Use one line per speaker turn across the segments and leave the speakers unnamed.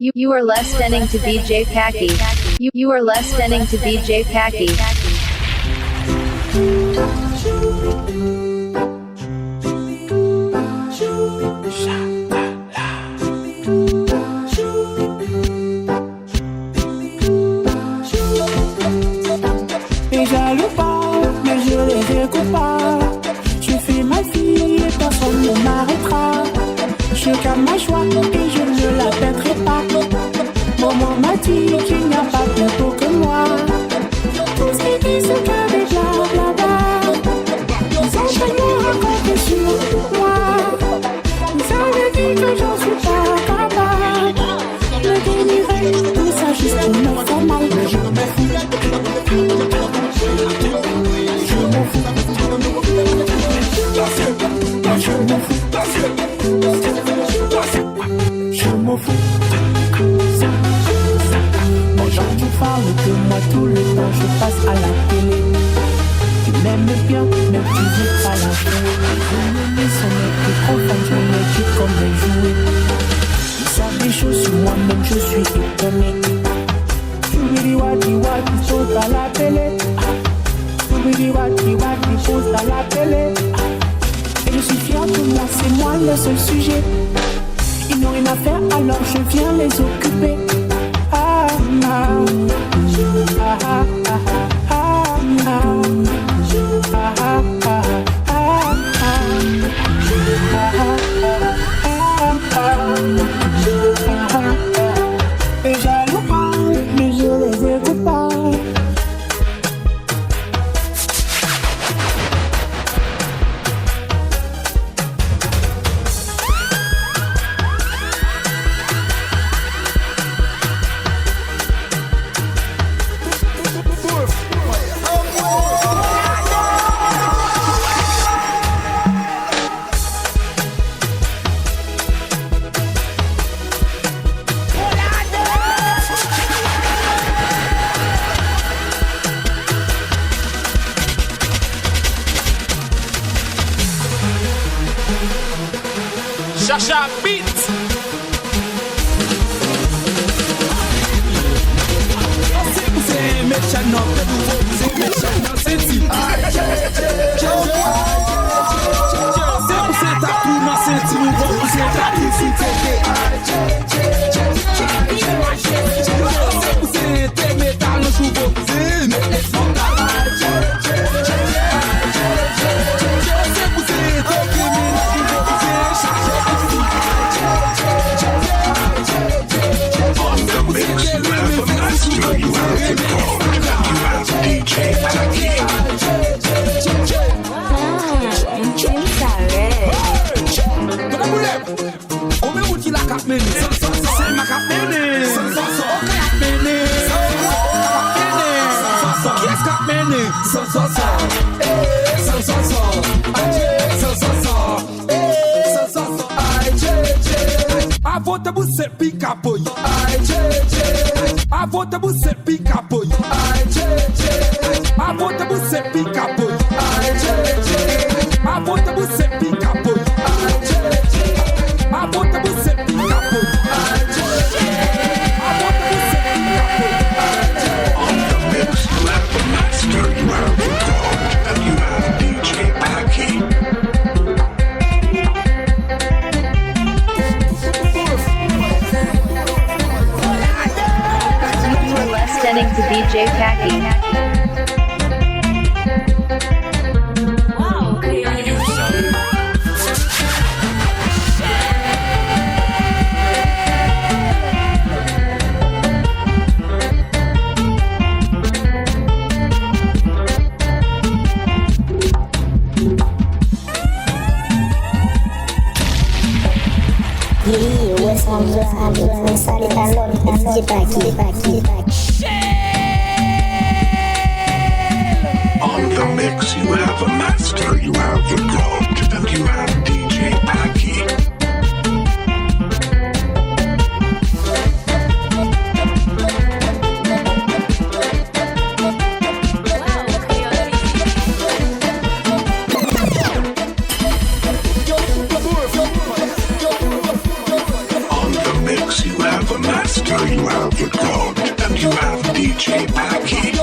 You are listening to DJ Packy. You are listening to DJ Packy.
Les jaloux parlent, mais je les écoute pas. Je fais ma vie et personne ne m'arrêtera. Je calme ma joie et je ne la perdrai pas. Maman m'a dit qu'il n'y a pas plus beau que moi. Tout ce qu'ils disent c'est que des blablabla. Ils ont tellement raconté sur moi. Ils avaient dit que j'en suis pas capable. Me délivrer, tout ça juste me fait mal. Mais je m'en fous. Je m'en fous. Je m'en fous. Mon genre tu parles de moi tout le temps, je passe à la télé. Tu m'aimes bien, mais tu veux pas la faire. Je me mets sur mes plus profonds, je me dis comme les jouets. Ils savent des choses sur moi-même, je suis étonné. Choubidi wadi wadi, pose à la télé. Choubidi wadi wadi, pose à la télé. Et je suis fière de moi, c'est moi le seul sujet. Ils n'ont rien à faire, alors je viens les occuper. Ah, ah, ah, ah, ah, ah, ah, et jaloux parlent, mais je les écoute pas.
Shasha Beat.
Avota você pica apoio. Ai, tchê. Avota você pica apoio. Ai, tchê. Avota você pica apoio. Ai, tchê. Avota você pica apoio. Ai, tchê. Avota você pica apoio. Ai, tchê. Avota você pica apoio.
On the mix, you have the master, you have the god, and you have DJ Packy.
Listening to DJ Packy.
Wow,
On the mix, you have a master, you have the god, and you have DJ Packy. On the mix, you have a master. master, you have the god, and you have DJ Packy.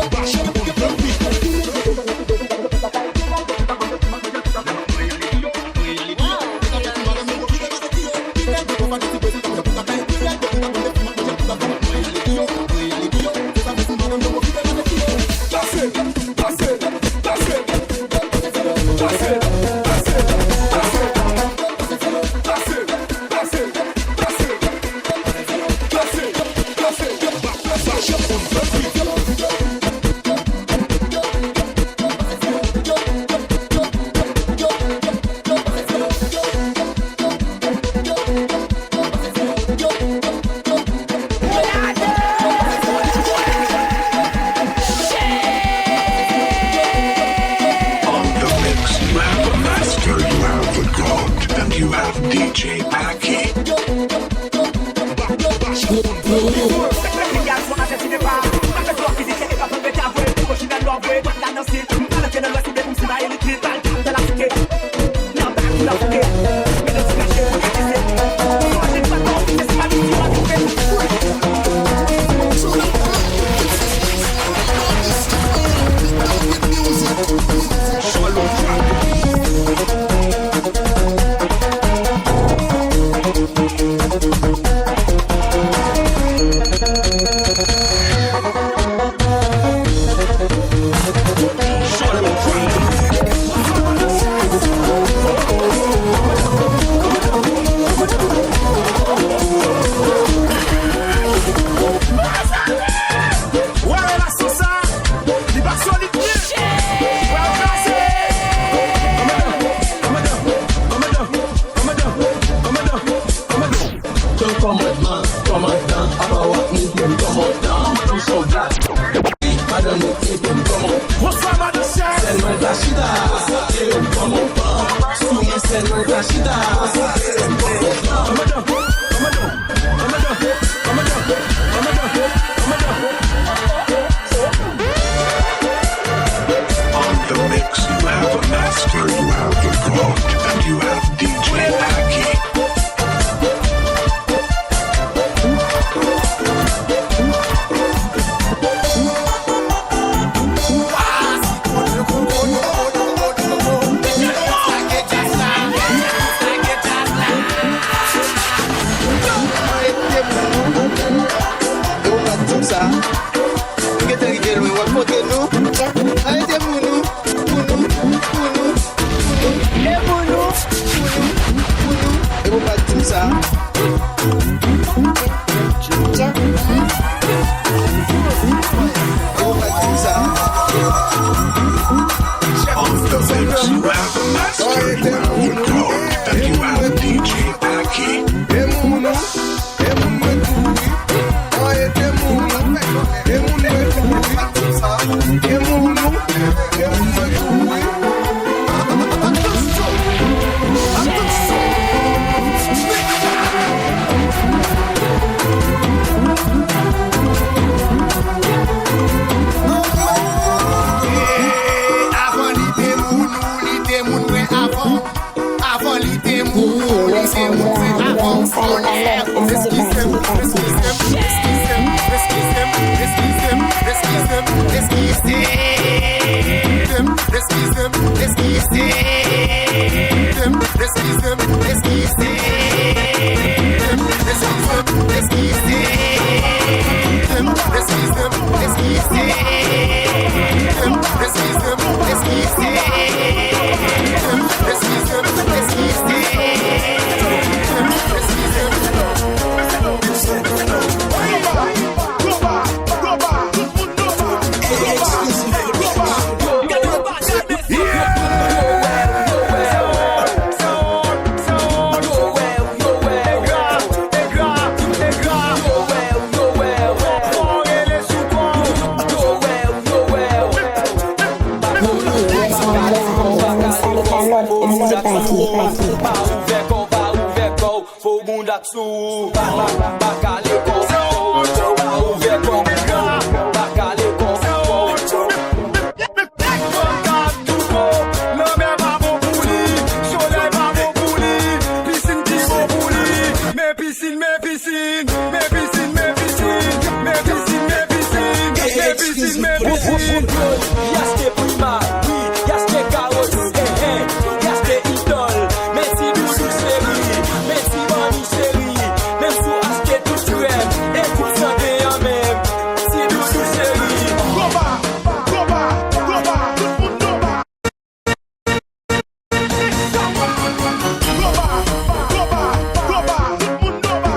Piscine, contrôle. Yaste prima, oui, yaste carrosse, yaste idole. Merci Doudou chérie, merci Mami chérie. Même sous acheter tout crème, et pour santé en même. Merci Doudou chérie.
Goba, goba, goba, tout le monde goba. Goba, goba, goba, tout le monde goba. Goba, goba, goba,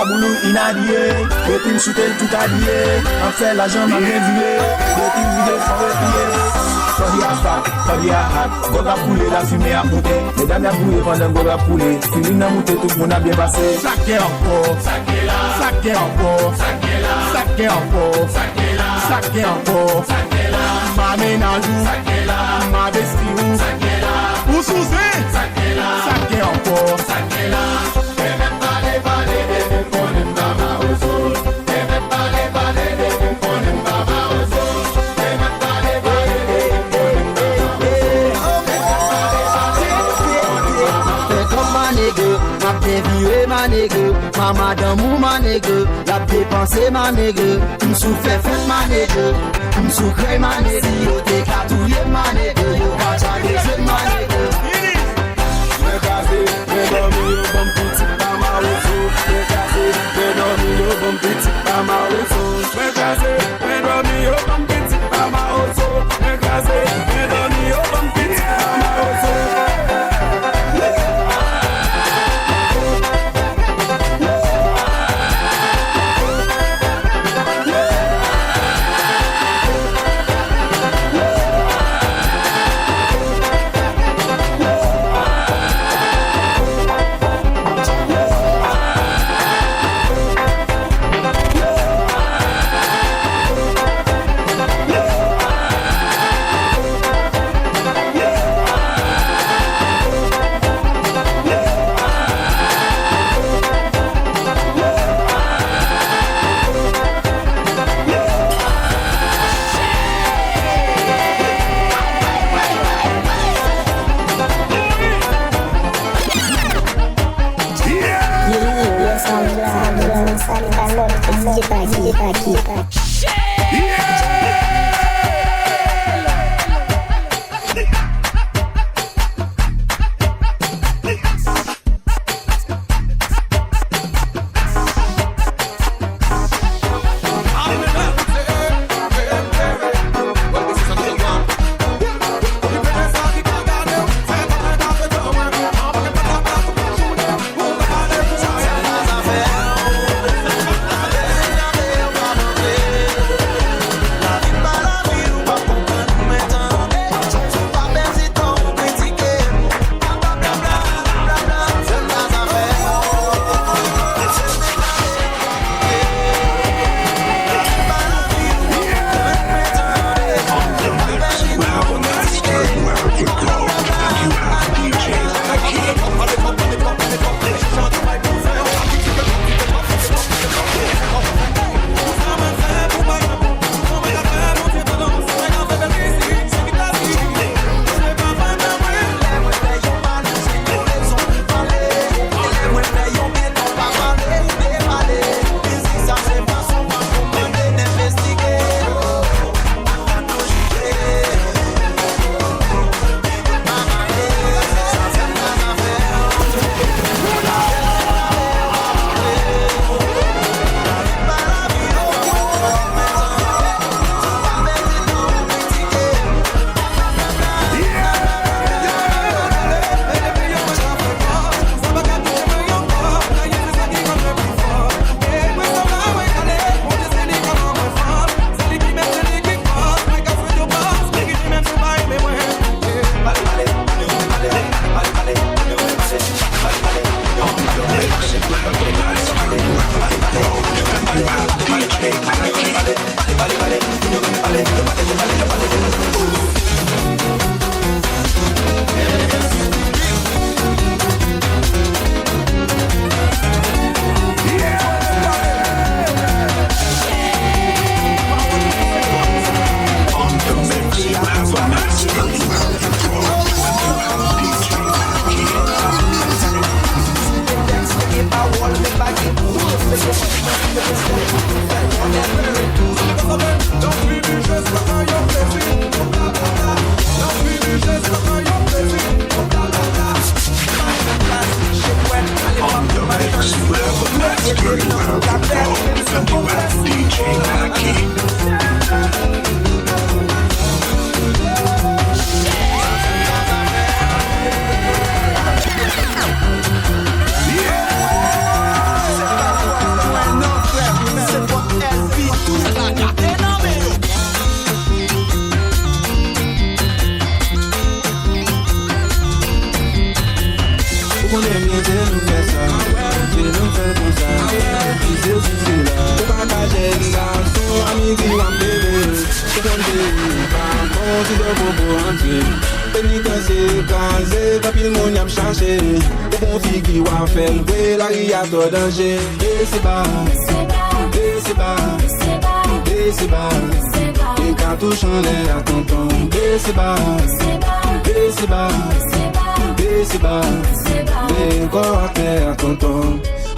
Boulou inadie, depuis m'chouter tout habillé, en fait l'argent m'a bien viré, depuis l'idée sans replier. Sorry à ça, sorry à hâte, goga poulet, la fumée à monter, mesdames y'a bouillé pendant goga poulet, Philippe n'a monté, tout le monde a bien passé. Saké encore, saké là, saké encore, saké là, saké encore, saké là, saké encore, saké là, ma ménage, saké là, ma vestie, saké là, ou sous saké là, saké encore, saké là.
Pas madame ou ma nègre, la dépensé ma nègre. M'souffle fête ma nègre, m'souffle ma nègre. Yo t'es catouillé ma nègre, yo pas changer jeu ma nègre.
Me casé, me dormi yo bon petit pas ma rousseau. Me casé, me dormi yo bon petit pas ma rousseau. Me casé, me dormi yo bon petit pas ma rousseau. Me casé, me dormi yo bon petit pas ma rousseau.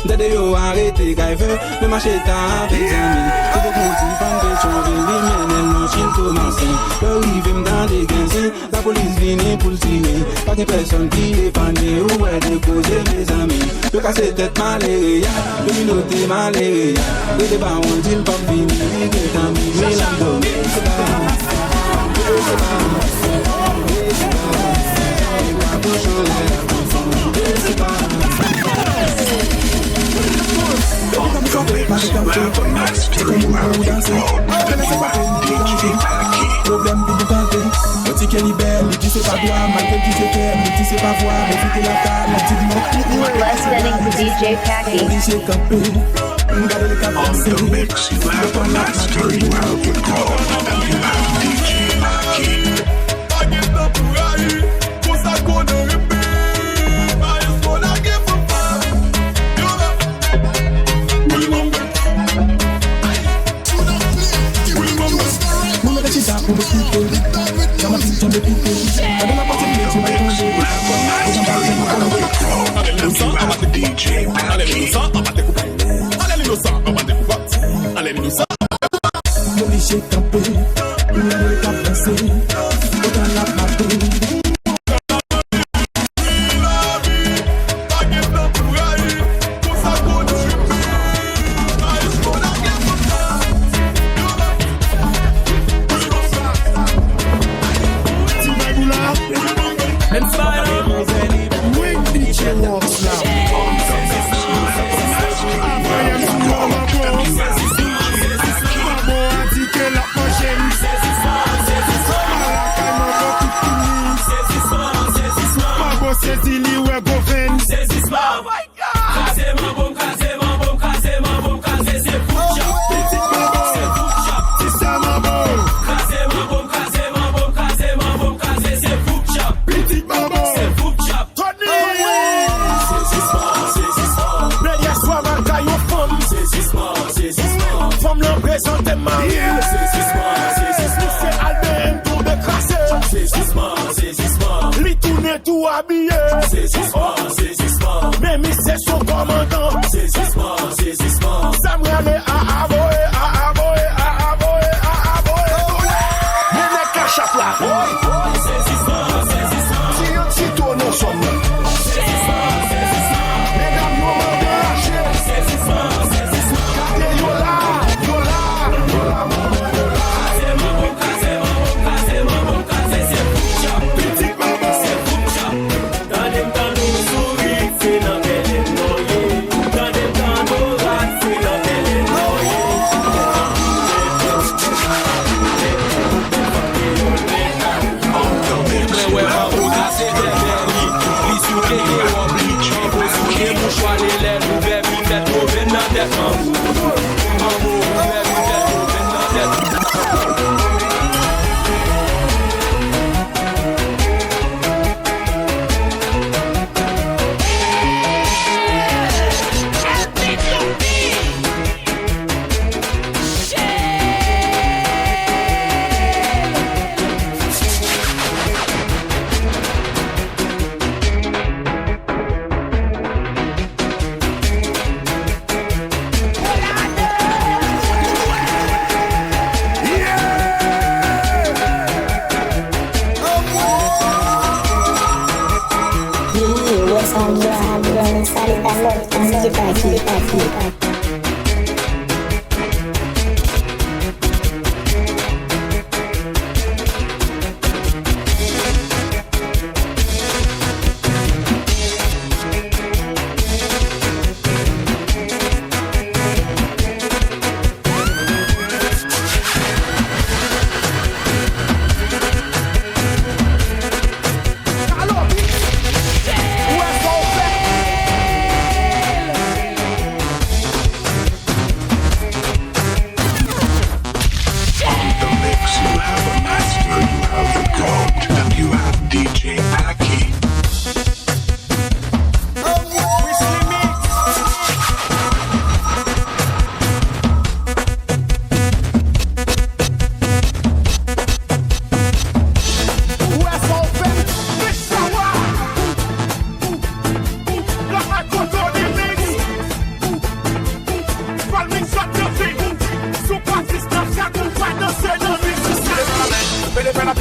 Dede yo arrêté qu'elle veut, le marché t'a avec amis. Tout le monde dit, femme de chauve, les miennes, machine commencé. Le rive dans des gains, la police vient pour le tirer. Pas de personne qui est pandé ou est déposé mes amis. Le casse tête maléré, le minoté maléré. Le débat on dit le pas fini, il est en mi, mais l'ando.
All the mix you have a master, you have the God, and you have DJ Packy.
Problème de boucanté, on dit qu'elle est belle, il dit c'est pas droit, malgré qu'il se fait, il dit c'est pas voir, mais tout est la table, on dit non.
You are less than to DJ Packy.
Obligé de camper, regardez les cap
On the mix you have a master, you have the God, and you have DJ Packy. DJ Packy.
Obligé de camper, regardez les cap danser, autant la paper.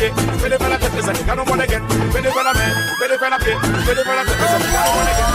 pied, fais des la tête, les amis, quand on monte again. Fais des la main, fais des la pied, fais des la tête, les amis, quand on monte again.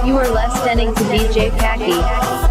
You are listening to DJ Kaki.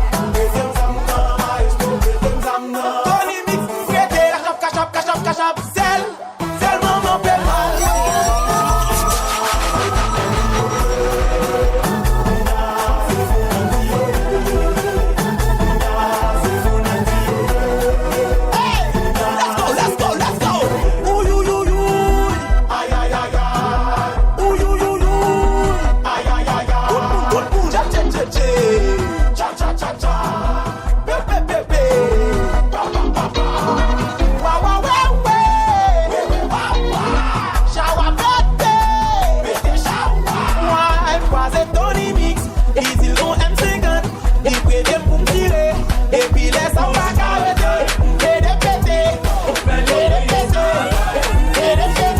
Et puis laisse en pas carreter, et de péter, et de péter, et de péter.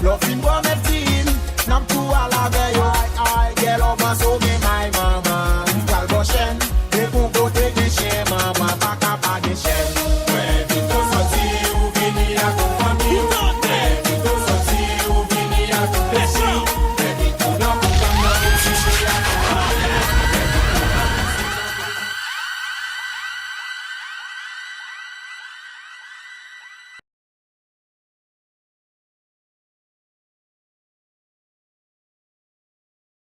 Loving one